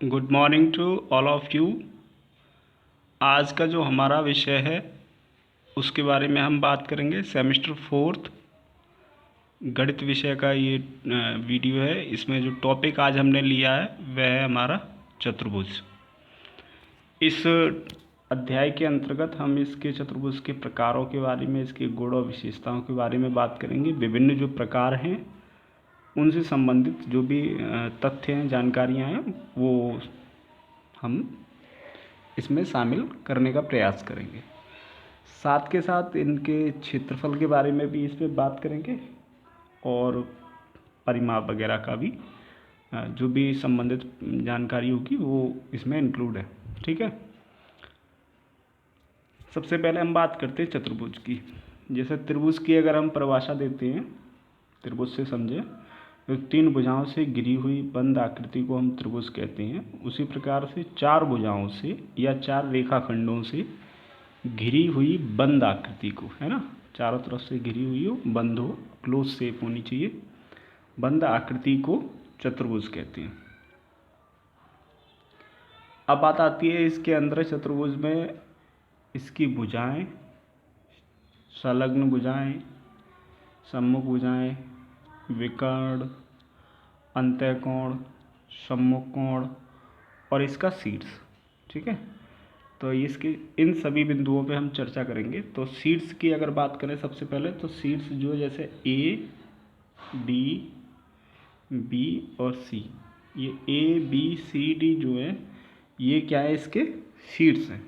Good morning to all of you. आज का जो हमारा विषय है उसके बारे में हम बात करेंगे। सेमेस्टर फोर्थ गणित विषय का ये वीडियो है। इसमें जो टॉपिक आज हमने लिया है वह है हमारा चतुर्भुज। इस अध्याय के अंतर्गत हम इसके चतुर्भुज के प्रकारों के बारे में, इसके गुण और विशेषताओं के बारे में बात करेंगे। विभिन्न जो प्रकार हैं उनसे संबंधित जो भी तथ्य हैं, जानकारियाँ हैं, वो हम इसमें शामिल करने का प्रयास करेंगे। साथ के साथ इनके क्षेत्रफल के बारे में भी इसमें बात करेंगे और परिमाप वगैरह का भी जो भी संबंधित जानकारी होगी वो इसमें इंक्लूड है। ठीक है, सबसे पहले हम बात करते हैं चतुर्भुज की। जैसे त्रिभुज की अगर हम परिभाषा देते हैं, त्रिभुज से समझें तो 3 भुजाओं से घिरी हुई बंद आकृति को हम त्रिभुज कहते हैं। उसी प्रकार से 4 भुजाओं से या 4 रेखाखंडों से घिरी हुई बंद आकृति को, है ना, चारों तरफ से घिरी हुई हो, बंद हो, क्लोज शेप होनी चाहिए, बंद आकृति को चतुर्भुज कहते हैं। अब बात आती है इसके अंदर चतुर्भुज में इसकी भुजाएं, संलग्न भुजाएं, सम्मुख भुजाएं, विकर्ण, अंतःकोण, सम्मुख कोण और इसका शीर्ष। ठीक है, तो इसके इन सभी बिंदुओं पे हम चर्चा करेंगे। तो शीर्ष की अगर बात करें सबसे पहले, तो शीर्ष जो जैसे ए, डी, बी और सी, ये ए बी सी डी जो है ये क्या है, इसके शीर्ष हैं।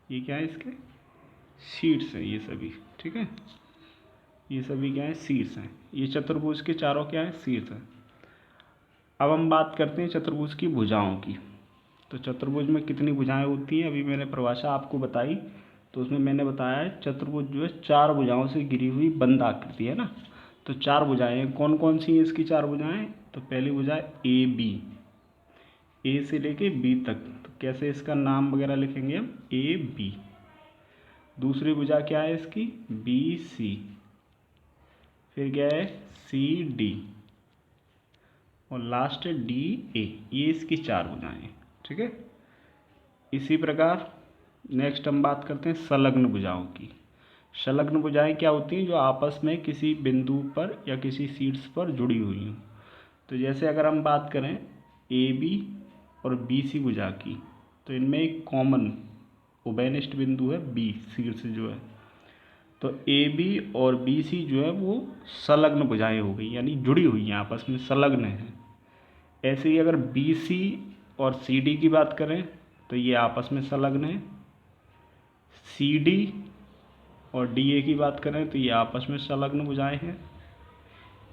ये क्या है, इसके शीर्ष हैं ये सभी। ठीक है, ये सभी क्या है, शीर्ष हैं। ये चतुर्भुज के चारों क्या है, शीर्ष हैं। अब हम बात करते हैं चतुर्भुज की भुजाओं की। तो चतुर्भुज में कितनी भुजाएं होती हैं, अभी मैंने परिभाषा आपको बताई, तो उसमें मैंने बताया है चतुर्भुज जो है 4 भुजाओं से घिरी हुई बंद आकृति है ना। तो 4 भुजाएं कौन कौन सी हैं इसकी 4 भुजाएं? तो पहली भुजा ए बी, ए से लेके बी तक। तो कैसे इसका नाम वगैरह लिखेंगे हम, ए बी। दूसरी भुजा क्या है इसकी, बी सी। फिर क्या है, सी डी, और लास्ट डी ए। ये इसकी 4 भुजाएं। ठीक है, इसी प्रकार नेक्स्ट हम बात करते हैं संलग्न भुजाओं की। संलग्न भुजाएं क्या होती हैं, जो आपस में किसी बिंदु पर या किसी शीर्ष पर जुड़ी हुई हों। तो जैसे अगर हम बात करें ए बी और बी सी भुजा की, तो इनमें एक कॉमन उभयनिष्ठ बिंदु है बी, शीर्ष जो है। तो ए बी और बी सी जो है वो संलग्न भुजाएं हो गई, यानी जुड़ी हुई हैं, आपस में संलग्न है। ऐसे ही अगर बी सी और सी डी की बात करें तो ये आपस में संलग्न है। सी डी और डी ए की बात करें तो ये आपस में संलग्न भुजाएं हैं।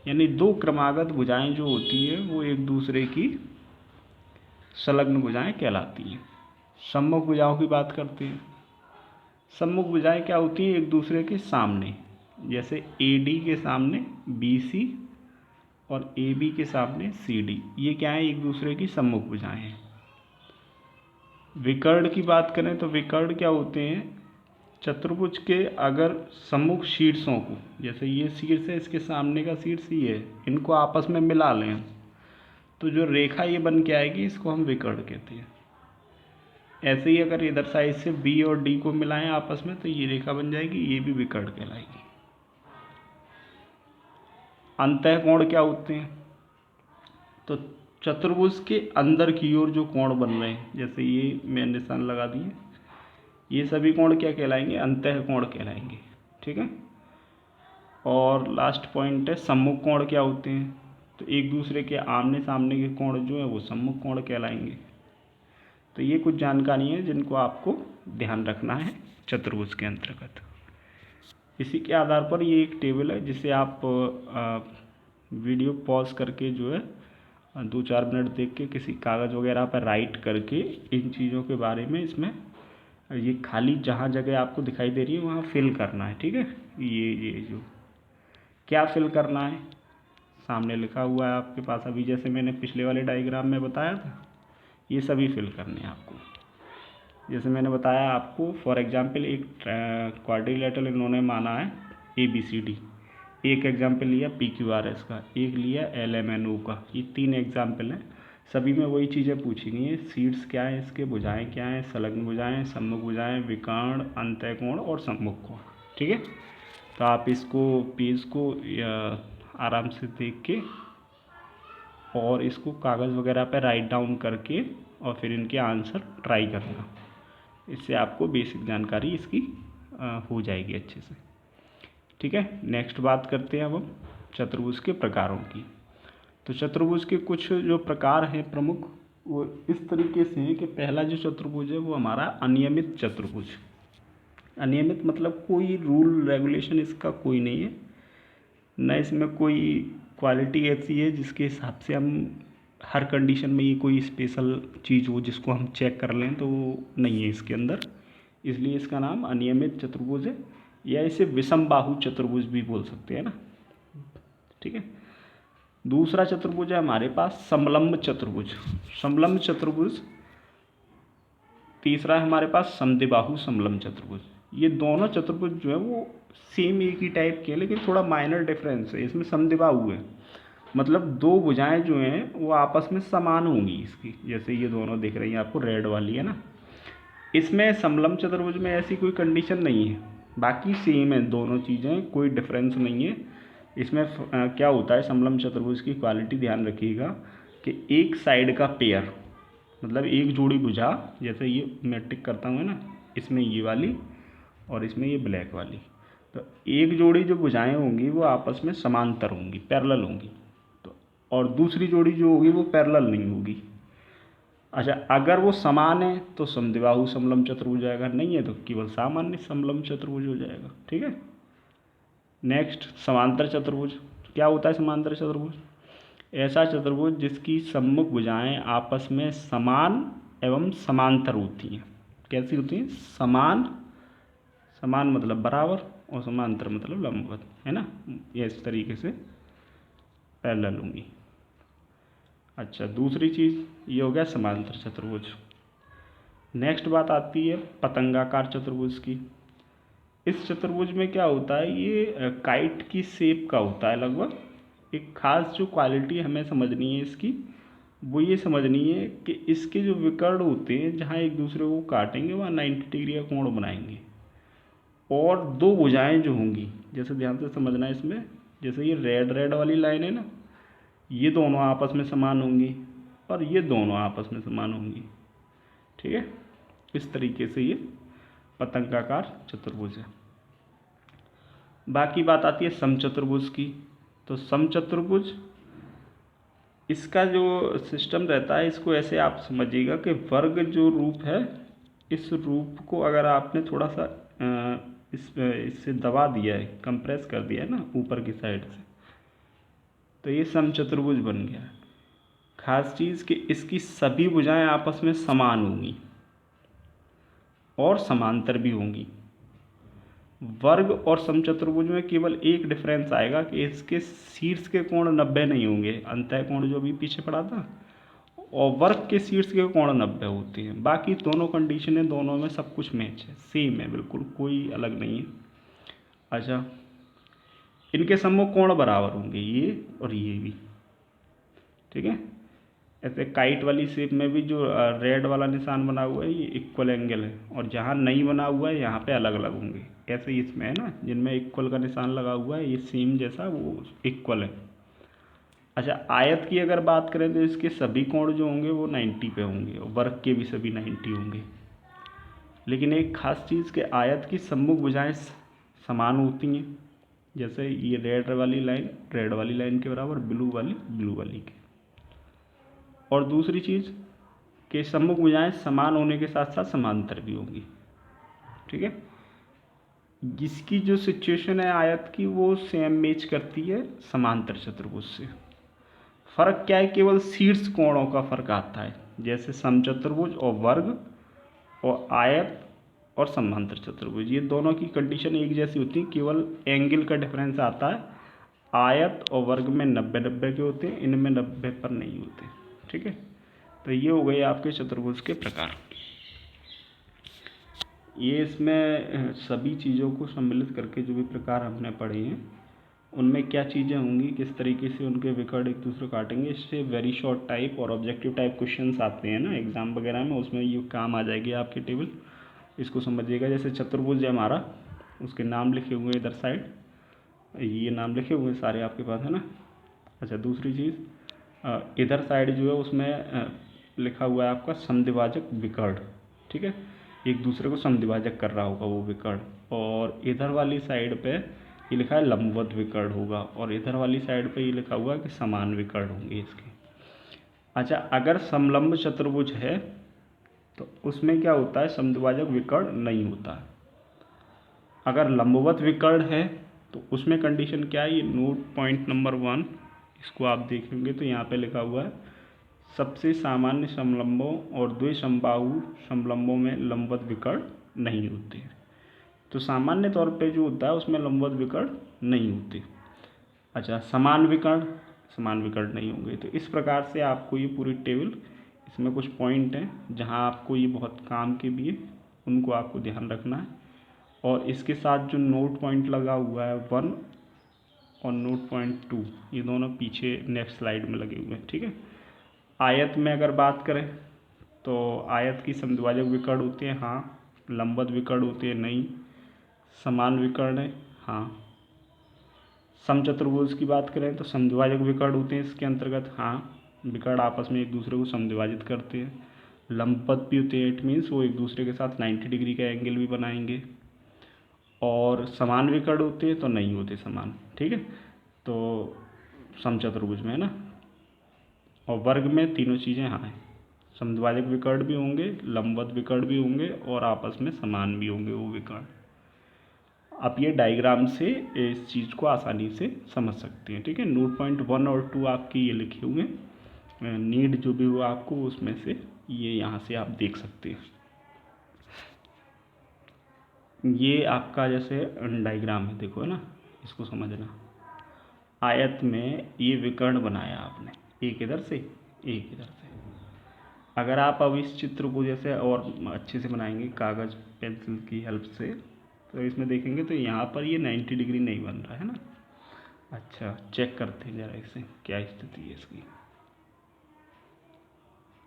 यानी 2 क्रमागत भुजाएं जो होती हैं वो एक दूसरे की संलग्न भुजाएं कहलाती हैं। सम्मुख भुजाओं की बात करते हैं। सम्मुख भुजाएं क्या होती हैं, एक दूसरे के सामने। जैसे ए डी के सामने बी सी और ए बी के सामने सी डी, ये क्या है, एक दूसरे की सम्मुख भुजाएं हैं। विकर्ण की बात करें तो विकर्ण क्या होते हैं, चतुर्भुज के अगर सम्मुख शीर्षों को, जैसे ये शीर्ष है, इसके सामने का शीर्ष ये है, इनको आपस में मिला लें तो जो रेखा ये बन के आएगी इसको हम विकर्ण कहते हैं। ऐसे ही अगर इधर साइड से बी और डी को मिलाएं आपस में तो ये रेखा बन जाएगी, ये भी विकर्ण कहलाएगी। अंतःकोण क्या होते हैं, तो चतुर्भुज के अंदर की ओर जो कोण बन रहे हैं, जैसे ये मैं निशान लगा दिए, ये सभी कोण क्या कहलाएंगे, अंतःकोण कहलाएंगे। ठीक है, और लास्ट पॉइंट है सम्मुख कोण क्या होते हैं, तो एक दूसरे के आमने सामने के कोण जो है वो सम्मुख कोण कहलाएंगे। तो ये कुछ जानकारी है जिनको आपको ध्यान रखना है चतुर्भुज के अंतर्गत। इसी के आधार पर ये एक टेबल है जिसे आप वीडियो पॉज करके जो है 2-4 मिनट देख के किसी कागज़ वगैरह पर राइट करके इन चीज़ों के बारे में इसमें ये खाली जहाँ जगह आपको दिखाई दे रही है वहाँ फिल करना है। ठीक है, ये जो क्या फिल करना है सामने लिखा हुआ है आपके पास, अभी जैसे मैंने पिछले वाले डायग्राम में बताया था, ये सभी फिल करने हैं आपको। जैसे मैंने बताया आपको, फॉर एग्जांपल एक क्वाड्रिलेटरल इन्होंने माना है ए बी सी डी, एक एग्जाम्पल लिया पी क्यू आर एस का, एक लिया एल एम एन ओ का, ये 3 एग्जाम्पल हैं। सभी में वही चीज़ें पूछी गई हैं। सीड्स क्या है इसके, भुजाएं क्या हैं, संलग्न भुजाएं, सम्मुख भुजाएं, विकर्ण, अंतःकोण और सम्मुख कोण। ठीक है, तो आप इसको पेज को आराम से देख के और इसको कागज़ वगैरह पे राइट डाउन करके और फिर इनके आंसर ट्राई करना। इससे आपको बेसिक जानकारी इसकी हो जाएगी अच्छे से। ठीक है, नेक्स्ट बात करते हैं अब हम चतुर्भुज के प्रकारों की। तो चतुर्भुज के कुछ जो प्रकार हैं प्रमुख, वो इस तरीके से हैं कि पहला जो चतुर्भुज है वो हमारा अनियमित चतुर्भुज। अनियमित मतलब कोई रूल रेगुलेशन इसका कोई नहीं है, न इसमें कोई क्वालिटी ऐसी है जिसके हिसाब से हम हर कंडीशन में ये कोई स्पेशल चीज़ हो जिसको हम चेक कर लें, तो वो नहीं है इसके अंदर, इसलिए इसका नाम अनियमित चतुर्भुज है, या इसे विषम बाहु चतुर्भुज भी बोल सकते हैं ना। ठीक है, दूसरा चतुर्भुज है हमारे पास समलंब चतुर्भुज। समलंब चतुर्भुज। तीसरा है हमारे पास समद्विबाहु समलंब चतुर्भुज। ये दोनों चतुर्भुज जो है वो सेम एक ही टाइप के हैं, लेकिन थोड़ा माइनर डिफरेंस है। इसमें समद्विबाहु है, मतलब दो भुजाएं जो हैं वो आपस में समान होंगी इसकी, जैसे ये दोनों दिख रही हैं आपको, रेड वाली है ना। इसमें समलंब चतुर्भुज में ऐसी कोई कंडीशन नहीं है, बाकी सेम है दोनों चीज़ें, कोई डिफरेंस नहीं है इसमें। क्या होता है समलंब चतुर्भुज की क्वालिटी, ध्यान रखिएगा कि एक साइड का पेयर, मतलब एक जोड़ी भुजा, जैसे ये मैं टिक करता हूँ ना, इसमें ये वाली और इसमें ये ब्लैक वाली, तो एक जोड़ी जो भुजाएं होंगी वो आपस में समांतर होंगी, पैरेलल होंगी, तो और दूसरी जोड़ी जो होगी वो पैरेलल नहीं होगी। अच्छा, अगर वो समान है तो समद्विबाहु समलंब चतुर्भुज, अगर नहीं है तो केवल सामान्य समलंब चतुर्भुज हो जाएगा। ठीक है, नेक्स्ट समांतर चतुर्भुज। क्या होता है समांतर चतुर्भुज? ऐसा चतुर्भुज जिसकी सम्मुख भुजाएं आपस में समान एवं समांतर होती हैं। कैसी होती हैं? समान, समान मतलब बराबर, और समांतर मतलब लंबवत, है ना, ये इस तरीके से पैरेलल होंगी। अच्छा, दूसरी चीज़ ये हो गया समांतर चतुर्भुज। नेक्स्ट बात आती है पतंगाकार चतुर्भुज की। इस चतुर्भुज में क्या होता है, ये काइट की शेप का होता है लगभग। एक खास जो क्वालिटी हमें समझनी है इसकी, वो ये समझनी है कि इसके जो विकर्ण होते हैं जहाँ एक दूसरे को काटेंगे वहाँ 90 डिग्री का कोण बनाएंगे, और दो भुजाएं जो होंगी, जैसे ध्यान से समझना है इसमें, जैसे ये रेड रेड वाली लाइन है ना, ये दोनों आपस में समान होंगी और ये दोनों आपस में समान होंगी। ठीक है, इस तरीके से ये पतंगाकार चतुर्भुज है। बाकी बात आती है समचतुर्भुज की। तो समचतुर्भुज, इसका जो सिस्टम रहता है, इसको ऐसे आप समझिएगा कि वर्ग जो रूप है, इस रूप को अगर आपने थोड़ा सा इससे दबा दिया है, कंप्रेस कर दिया है ना ऊपर की साइड से, तो ये समचतुर्भुज बन गया। खास चीज़ कि इसकी सभी भुजाएं आपस में समान होंगी और समांतर भी होंगी। वर्ग और समचतुर्भुज में केवल एक डिफरेंस आएगा कि इसके शीर्ष के कोण 90 नहीं होंगे, अंतःकोण जो अभी पीछे पड़ा था, और वर्ग के शीर्ष के कोण 90 होते हैं। बाकी दोनों कंडीशनें, दोनों में सब कुछ मैच है, सेम है, बिल्कुल कोई अलग नहीं है। अच्छा, इनके सम्मुख कोण बराबर होंगे, ये और ये भी। ठीक है, ऐसे काइट वाली शेप में भी जो रेड वाला निशान बना हुआ है ये इक्वल एंगल है, और जहाँ नहीं बना हुआ है यहाँ पे अलग अलग होंगे। ऐसे ही इसमें है ना, जिनमें इक्वल का निशान लगा हुआ है ये सेम जैसा वो इक्वल है। अच्छा, आयत की अगर बात करें तो इसके सभी कोण जो होंगे वो 90 पे होंगे, और वर्ग के भी सभी 90 होंगे। लेकिन एक खास चीज़ के आयत की सम्मुख भुजाएं समान होती हैं, जैसे ये रेड वाली लाइन के बराबर, ब्लू वाली के। और दूसरी चीज़ कि सम्मुख भुजाएं समान होने के साथ साथ समांतर भी होंगी। ठीक है, जिसकी जो सिचुएशन है आयत की वो सेम मैच करती है समांतर चतुर्भुज से। फर्क क्या है, केवल शीर्ष कोणों का फर्क आता है, जैसे समचतुर्भुज और वर्ग, और आयत और समांतर चतुर्भुज, ये दोनों की कंडीशन एक जैसी होती है, केवल एंगल का डिफरेंस आता है। आयत और वर्ग में 90-90 के होते हैं, इनमें 90 पर नहीं होते। ठीक है, तो ये हो गए आपके चतुर्भुज के प्रकार। ये इसमें सभी चीज़ों को सम्मिलित करके जो भी प्रकार हमने पढ़े हैं उनमें क्या चीज़ें होंगी, किस तरीके से उनके विकर्ण एक दूसरे को काटेंगे। इससे वेरी शॉर्ट टाइप और ऑब्जेक्टिव टाइप क्वेश्चंस आते हैं ना एग्ज़ाम वगैरह में, उसमें ये काम आ जाएगी आपकी टेबल। इसको समझिएगा। जैसे चतुर्भुज है हमारा, उसके नाम लिखे हुए इधर साइड, ये नाम लिखे हुए सारे आपके पास है ना। अच्छा, दूसरी चीज़ इधर साइड जो है उसमें लिखा हुआ है आपका समद्विभाजक विकर्ण, ठीक है। एक दूसरे को समद्विभाजक कर रहा होगा वो विकर्ण। और इधर वाली साइड पे ये लिखा है लंबवत विकर्ण होगा, और इधर वाली साइड पे ये लिखा हुआ है कि समान विकर्ण होंगे इसके। अच्छा, अगर समलंब चतुर्भुज है तो उसमें क्या होता है, समद्विभाजक विकर्ण नहीं होता है। अगर लंबवत विकर्ण है तो उसमें कंडीशन क्या है, ये नोट पॉइंट नंबर 1, इसको आप देखेंगे तो यहाँ पे लिखा हुआ है सबसे सामान्य समलंबों और द्विसमबाहु समलंबों में लंबवत विकर्ण नहीं होते। तो सामान्य तौर पे जो होता है उसमें लंबवत विकर्ण नहीं होते। अच्छा, समान विकर्ण नहीं होंगे। तो इस प्रकार से आपको ये पूरी टेबल, इसमें कुछ पॉइंट हैं जहाँ आपको ये बहुत काम के भी है, उनको आपको ध्यान रखना है। और इसके साथ जो नोट पॉइंट लगा हुआ है 1 और नोट पॉइंट 2, ये दोनों पीछे नेक्स्ट स्लाइड में लगे हुए हैं, ठीक है। आयत में अगर बात करें तो आयत की समद्विभाजक विकर्ण होते हैं, हाँ। लंबवत विकर्ण होते हैं, नहीं। समान विकर्ण है, हाँ। समचतुर्भुज की बात करें तो समद्विभाजक विकर्ण होते हैं इसके अंतर्गत, हाँ। विकर्ण आपस में एक दूसरे को समद्विभाजित करते हैं। लंबवत भी होते हैं, इट मीन्स वो एक दूसरे के साथ 90 डिग्री का एंगल भी बनाएंगे। और समान विकर्ण होते हैं तो नहीं होते समान, ठीक है। तो समचतुर्भुज में है ना। और वर्ग में तीनों चीज़ें हाँ हैं, समद्विभाजक विकर्ण भी होंगे, लंबवत विकर्ण भी होंगे, और आपस में समान भी होंगे वो विकर्ण। आप ये डायग्राम से इस चीज़ को आसानी से समझ सकते हैं, ठीक है। नोट पॉइंट 1 और 2 आपके ये लिखे हुए हैं, नीड जो भी हुआ आपको उसमें से ये यहाँ से आप देख सकते हैं। ये आपका जैसे डायग्राम है, देखो है ना, इसको समझना। आयत में ये विकर्ण बनाया आपने, एक इधर से एक इधर से। अगर आप अब इस चित्र को जैसे और अच्छे से बनाएंगे कागज़ पेंसिल की हेल्प से, तो इसमें देखेंगे तो यहाँ पर ये 90 डिग्री नहीं बन रहा है ना। अच्छा, चेक करते हैं ज़रा इसे, क्या स्थिति है इसकी।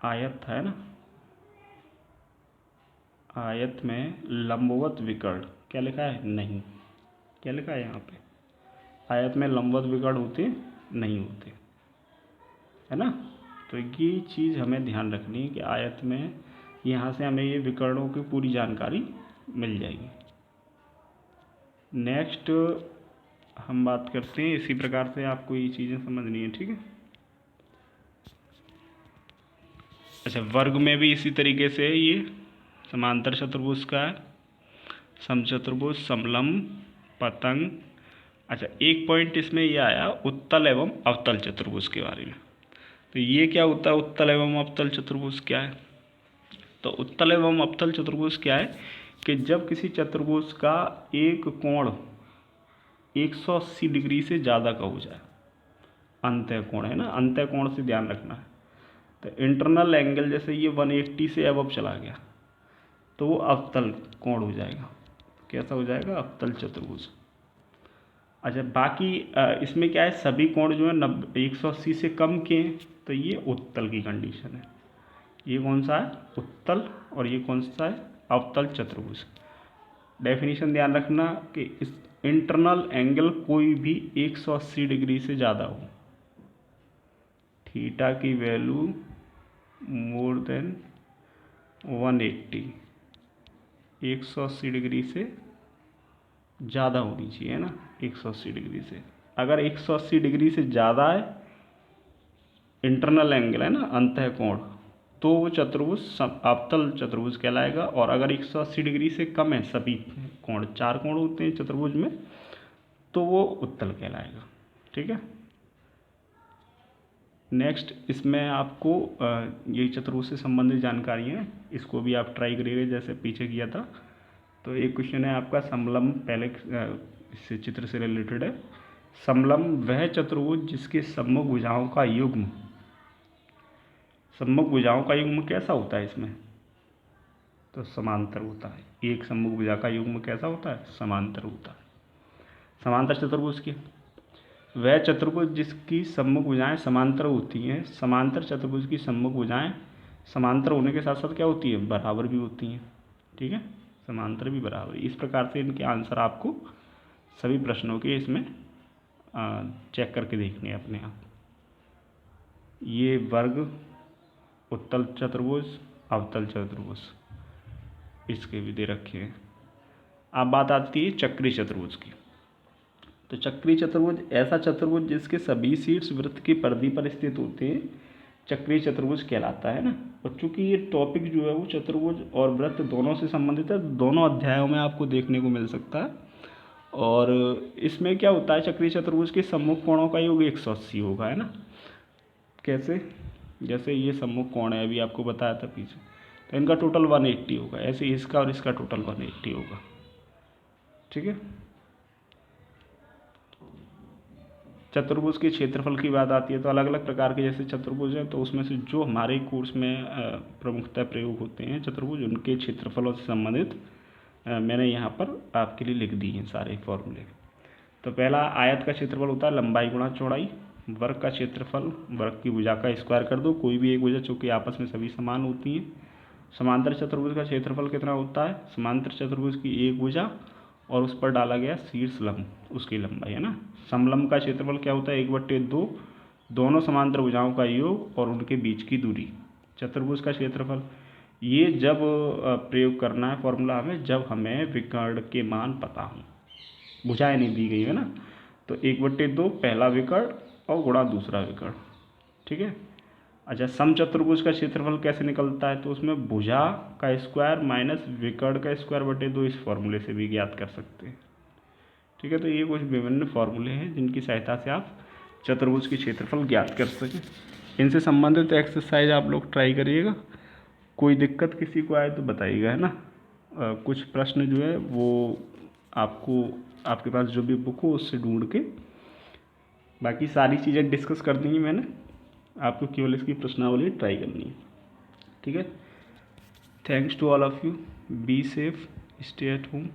आयत है ना, आयत में लंबवत विकर्ण क्या लिखा है, नहीं। क्या लिखा है यहाँ पे, आयत में लंबवत विकर्ण होते नहीं होते, है ना। तो ये चीज़ हमें ध्यान रखनी है कि आयत में यहाँ से हमें ये विकर्णों की पूरी जानकारी मिल जाएगी। नेक्स्ट हम बात करते हैं, इसी प्रकार से आपको ये चीज़ें समझनी है, ठीक है। अच्छा, वर्ग में भी इसी तरीके से ये समांतर चतुर्भुज का है, समचतुर्भुज, समलंब, पतंग। अच्छा, एक पॉइंट इसमें ये आया उत्तल एवं अवतल चतुर्भुज के बारे में। तो ये क्या होता है, उत्तल एवं अवतल चतुर्भुज क्या है। तो उत्तल एवं अवतल चतुर्भुज क्या है कि जब किसी चतुर्भुज का एक कोण 180 डिग्री से ज़्यादा का हो जाए, अंतः कोण है ना, अंतः कोण से ध्यान रखना है। तो इंटरनल एंगल जैसे ये 180 से अबव चला गया तो वो अवतल कोण हो जाएगा। कैसा हो जाएगा, अवतल चतुर्भुज। अच्छा, बाकी इसमें क्या है, सभी कोण जो है 180 से कम के हैं, तो ये उत्तल की कंडीशन है। ये कौन सा है, उत्तल, और ये कौन सा है, अवतल चतुर्भुज। डेफिनेशन ध्यान रखना कि इस इंटरनल एंगल कोई भी 180 डिग्री से ज़्यादा हो, थीटा की वैल्यू मोर देन 180, 180 डिग्री से ज़्यादा होनी चाहिए ना, 180 डिग्री से। अगर 180 डिग्री से ज़्यादा है इंटरनल एंगल है ना, अंतः कोण, तो वो चतुर्भुज अवतल चतुर्भुज कहलाएगा। और अगर 180 डिग्री से कम है सभी कोण, 4 कोण होते हैं चतुर्भुज में, तो वो उत्तल कहलाएगा, ठीक है। नेक्स्ट इसमें आपको यही चतुर्भुज से संबंधित जानकारी है, इसको भी आप ट्राई करिएगा जैसे पीछे किया था। तो एक क्वेश्चन है आपका समलंब, पहले इससे चित्र से रिलेटेड है। समलंब वह चतुर्भुज जिसके सम्मुख भुजाओं का युग्म, सम्मुख भुजाओं का युग्म कैसा होता है इसमें, तो समांतर होता है। एक सम्मुख भुजा का युग्म कैसा होता है, समांतर होता है। समांतर चतुर्भुज की वह चतुर्भुज जिसकी सम्मुख भुजाएं समांतर होती हैं। समांतर चतुर्भुज की सम्मुख भुजाएं समांतर होने के साथ साथ क्या होती है, बराबर भी होती हैं। ठीक है, समांतर भी बराबर। इस प्रकार से इनके आंसर आपको सभी प्रश्नों के इसमें चेक करके देखने हैं अपने आप। ये वर्ग, उत्तल चतुर्भुज, अवतल चतुर्भुज, इसके भी दे रखे हैं। अब बात आती है चक्रीय चतुर्भुज की। तो चक्रीय चतुर्भुज ऐसा चतुर्भुज जिसके सभी शीर्ष वृत्त की परिधि पर स्थित होते हैं, चक्रीय चतुर्भुज कहलाता है ना। और चूंकि ये टॉपिक जो है वो चतुर्भुज और वृत्त दोनों से संबंधित है, दोनों अध्यायों में आपको देखने को मिल सकता है। और इसमें क्या होता है, चक्रीय चतुर्भुज के सम्मुख कोणों का योग 180 होगा, है ना। कैसे, जैसे ये सम्मुख कोण है, अभी आपको बताया था पीछे, तो इनका टोटल 180 होगा। ऐसे इसका और इसका टोटल 180 होगा। ठीक है। चतुर्भुज के क्षेत्रफल की बात आती है तो अलग अलग प्रकार के जैसे चतुर्भुज हैं, तो उसमें से जो हमारे कोर्स में प्रमुखतः प्रयोग होते हैं चतुर्भुज, उनके क्षेत्रफलों से संबंधित मैंने यहाँ पर आपके लिए लिख दी हैं सारे फॉर्मूले। तो पहला आयत का क्षेत्रफल होता है लंबाई गुणा चौड़ाई। वर्ग का क्षेत्रफल वर्ग की भुजा का स्क्वायर कर दो, कोई भी एक भुजा चूँकि आपस में सभी समान होती हैं। समांतर चतुर्भुज का क्षेत्रफल कितना होता है, समांतर चतुर्भुज की एक भुजा और उस पर डाला गया शीर्ष लंब, उसकी लंबाई, है ना। समलंब का क्षेत्रफल क्या होता है, 1/2 दोनों समांतर भुजाओं का योग और उनके बीच की दूरी। चतुर्भुज का क्षेत्रफल, ये जब प्रयोग करना है फॉर्मूला हमें जब हमें विकर्ण के मान पता हों, भुजाएं नहीं दी गई है ना। तो 1/2 पहला विकर्ण और गुणा दूसरा विकर्ण। ठीक है। अच्छा, समचतुर्भुज का क्षेत्रफल कैसे निकलता है, तो उसमें भुजा का स्क्वायर माइनस विकर्ण का स्क्वायर बटे 2, इस फॉर्मूले से भी ज्ञात कर सकते हैं। ठीक है। तो ये कुछ विभिन्न फॉर्मूले हैं जिनकी सहायता से आप चतुर्भुज की क्षेत्रफल ज्ञात कर सकें। इनसे संबंधित एक्सरसाइज आप लोग ट्राई करिएगा। कोई दिक्कत किसी को आए तो बताइएगा, है ना। कुछ प्रश्न जो है वो आपको आपके पास जो भी बुक हो उससे ढूंढ के, बाकी सारी चीज़ें डिस्कस कर दी हैं मैंने, आपको केवल इसकी प्रश्नावली ट्राई करनी है। ठीक है। Thanks to all of you, be safe, stay at home.